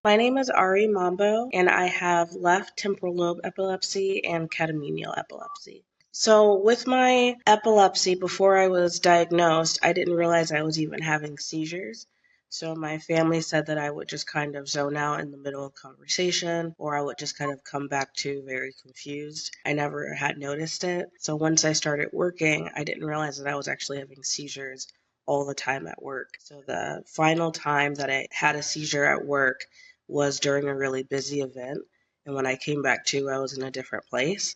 My name is Ari Mambo, and I have left temporal lobe epilepsy and catamenial epilepsy. So, with my epilepsy, before I was diagnosed, I didn't realize I was even having seizures. So, my family said that I would just kind of zone out in the middle of conversation, or I would just kind of come back to very confused. I never had noticed it. So, once I started working, I didn't realize that I was actually having seizures all the time at work. So, the final time that I had a seizure at work was during a really busy event. And when I came back to, I was in a different place.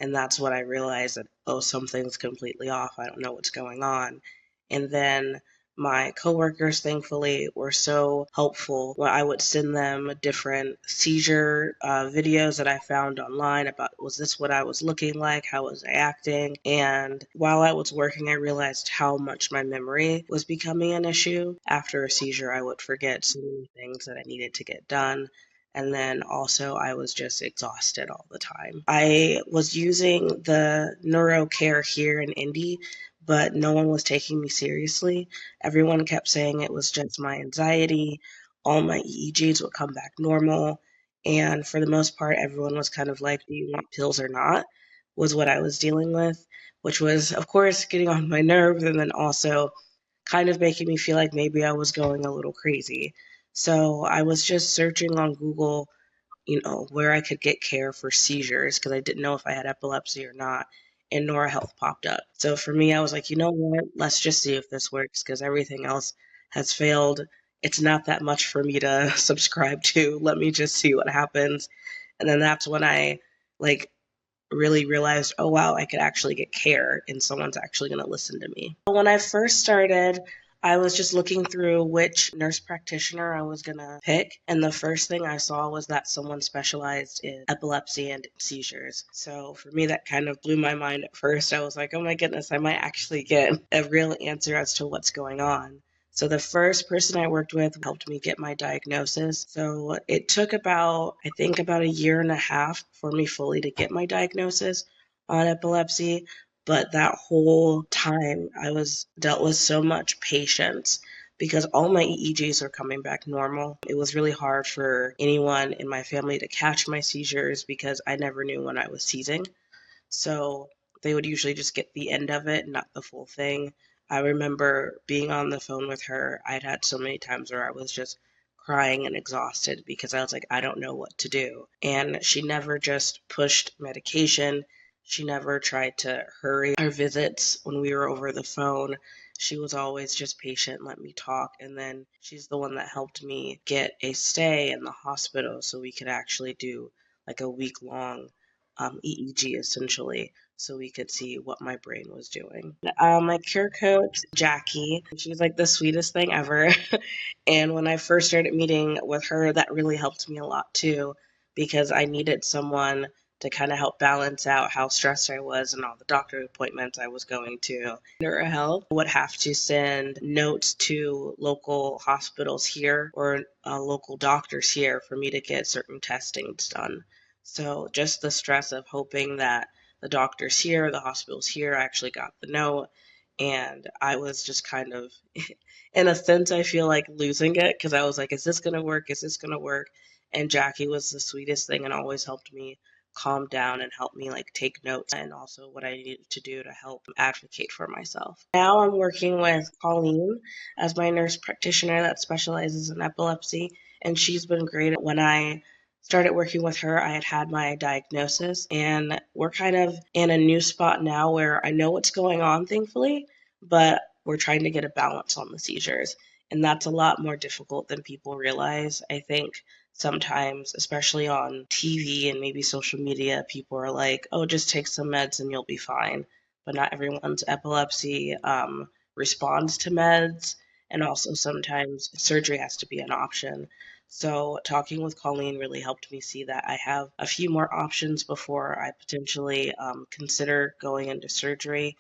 And that's when I realized that, oh, something's completely off. I don't know what's going on. And then my coworkers, thankfully, were so helpful when I would send them different seizure videos that I found online about was this what I was looking like? How was I acting? And while I was working, I realized how much my memory was becoming an issue. After a seizure, I would forget so many things that I needed to get done. And then also, I was just exhausted all the time. I was using the neuro care here in Indy, but no one was taking me seriously. Everyone kept saying it was just my anxiety. All my EEGs would come back normal. And for the most part, everyone was kind of like, do you want pills or not? Was what I was dealing with, which was, of course, getting on my nerves and then also kind of making me feel like maybe I was going a little crazy. So I was just searching on Google, where I could get care for seizures because I didn't know if I had epilepsy or not. And Neura Health popped up. So for me, I was like, you know what? Let's just see if this works because everything else has failed. It's not that much for me to subscribe to. Let me just see what happens. And then that's when I like really realized, oh wow, I could actually get care and someone's actually going to listen to me. When I first started, I was just looking through which nurse practitioner I was going to pick, and the first thing I saw was that someone specialized in epilepsy and seizures. So for me, that kind of blew my mind at first. I was like, oh my goodness, I might actually get a real answer as to what's going on. So the first person I worked with helped me get my diagnosis. So it took I think about a year and a half for me fully to get my diagnosis on epilepsy. But that whole time I was dealt with so much patience because all my EEGs are coming back normal. It was really hard for anyone in my family to catch my seizures because I never knew when I was seizing. So they would usually just get the end of it, not the full thing. I remember being on the phone with her. I'd had so many times where I was just crying and exhausted because I was like, I don't know what to do. And she never just pushed medication. She never tried to hurry our visits when we were over the phone. She was always just patient, let me talk. And then she's the one that helped me get a stay in the hospital so we could actually do like a week long EEG essentially, so we could see what my brain was doing. My care coach, Jackie, she's like the sweetest thing ever. And when I first started meeting with her, that really helped me a lot too, because I needed someone to kind of help balance out how stressed I was and all the doctor appointments I was going to. Neura Health would have to send notes to local hospitals here or local doctors here for me to get certain testings done. So just the stress of hoping that the doctors here, the hospitals here actually got the note. And I was just kind of, in a sense, I feel like losing it because I was like, is this going to work? Is this going to work? And Jackie was the sweetest thing and always helped me calm down and help me like take notes and also what I needed to do to help advocate for myself. Now I'm working with Colleen as my nurse practitioner that specializes in epilepsy, and she's been great. When I started working with her, I had had my diagnosis, and we're kind of in a new spot now where I know what's going on, thankfully, but we're trying to get a balance on the seizures. And that's a lot more difficult than people realize. I think sometimes, especially on TV and maybe social media, people are like, oh, just take some meds and you'll be fine. But not everyone's epilepsy responds to meds. And also sometimes surgery has to be an option. So talking with Colleen really helped me see that I have a few more options before I potentially consider going into surgery.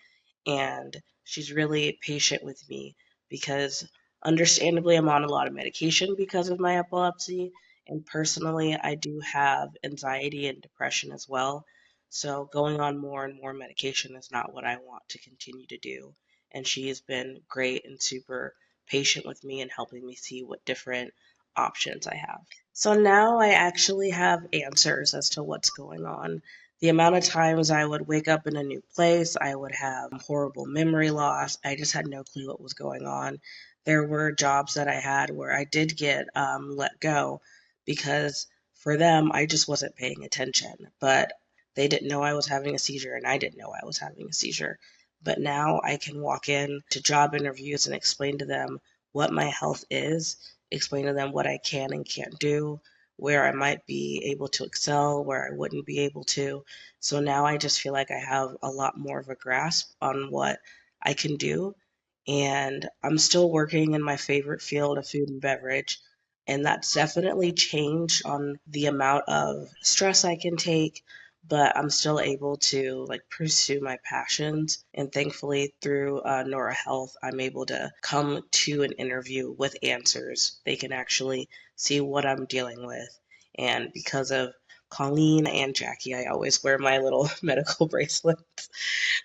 And she's really patient with me because understandably I'm on a lot of medication because of my epilepsy. And personally, I do have anxiety and depression as well. So going on more and more medication is not what I want to continue to do. And she has been great and super patient with me and helping me see what different options I have. So now I actually have answers as to what's going on. The amount of times I would wake up in a new place, I would have horrible memory loss. I just had no clue what was going on. There were jobs that I had where I did get let go because for them, I just wasn't paying attention. But they didn't know I was having a seizure, and I didn't know I was having a seizure. But now I can walk in to job interviews and explain to them what my health is, explain to them what I can and can't do, where I might be able to excel, where I wouldn't be able to. So now I just feel like I have a lot more of a grasp on what I can do. And I'm still working in my favorite field of food and beverage. And that's definitely changed on the amount of stress I can take, but I'm still able to like pursue my passions. And thankfully, through Neura Health, I'm able to come to an interview with answers. They can actually see what I'm dealing with. And because of Colleen and Jackie, I always wear my little medical bracelets.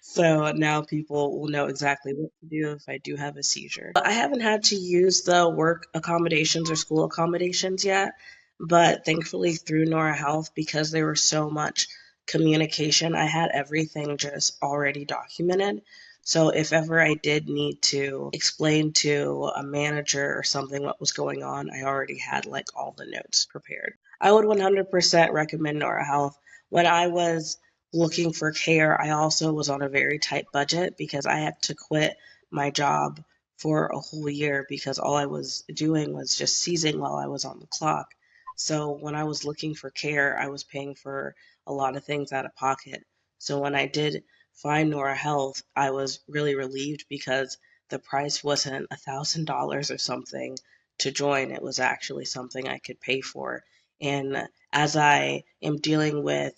So now people will know exactly what to do if I do have a seizure. But I haven't had to use the work accommodations or school accommodations yet. But thankfully, through Neura Health, because there was so much communication, I had everything just already documented. So if ever I did need to explain to a manager or something what was going on, I already had like all the notes prepared. I would 100% recommend Neura Health. When I was looking for care, I also was on a very tight budget because I had to quit my job for a whole year because all I was doing was just seizing while I was on the clock. So when I was looking for care, I was paying for a lot of things out of pocket. So when I did find Nora Health, I was really relieved because the price wasn't $1,000 or something to join. It was actually something I could pay for. And as I am dealing with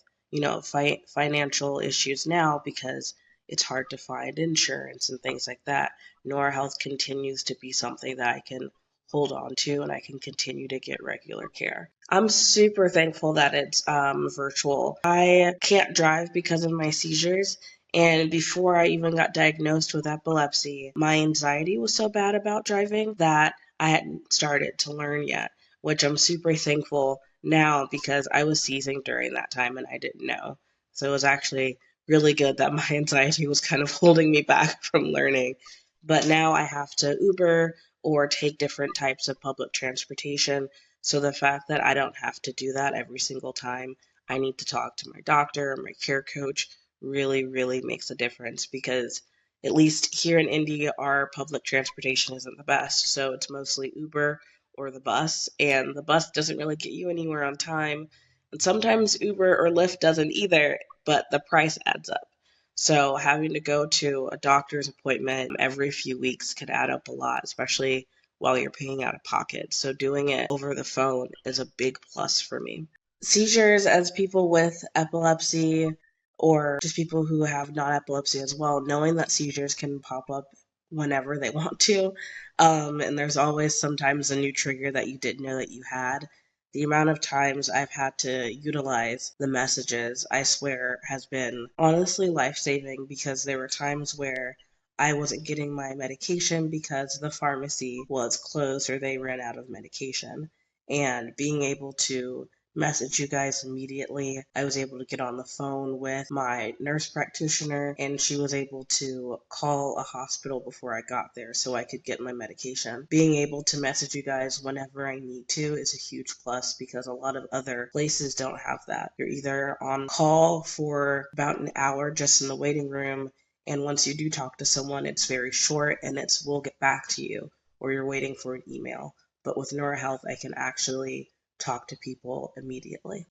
financial issues now because it's hard to find insurance and things like that, Nora Health continues to be something that I can hold on to and I can continue to get regular care. I'm super thankful that it's virtual. I can't drive because of my seizures. And before I even got diagnosed with epilepsy, my anxiety was so bad about driving that I hadn't started to learn yet, which I'm super thankful now because I was seizing during that time and I didn't know. So it was actually really good that my anxiety was kind of holding me back from learning. But now I have to Uber or take different types of public transportation. So the fact that I don't have to do that every single time I need to talk to my doctor or my care coach really, really makes a difference because at least here in Indy, our public transportation isn't the best. So it's mostly Uber or the bus, and the bus doesn't really get you anywhere on time. And sometimes Uber or Lyft doesn't either, but the price adds up. So having to go to a doctor's appointment every few weeks can add up a lot, especially while you're paying out of pocket. So doing it over the phone is a big plus for me. Seizures, as people with epilepsy or just people who have not epilepsy as well, knowing that seizures can pop up whenever they want to. And there's always sometimes a new trigger that you didn't know that you had. The amount of times I've had to utilize the messages, I swear, has been honestly life-saving because there were times where I wasn't getting my medication because the pharmacy was closed or they ran out of medication. And being able to message you guys immediately. I was able to get on the phone with my nurse practitioner and she was able to call a hospital before I got there so I could get my medication. Being able to message you guys whenever I need to is a huge plus because a lot of other places don't have that. You're either on call for about an hour just in the waiting room, and once you do talk to someone, it's very short and it's we'll get back to you, or you're waiting for an email. But with Neura Health, I can actually talk to people immediately.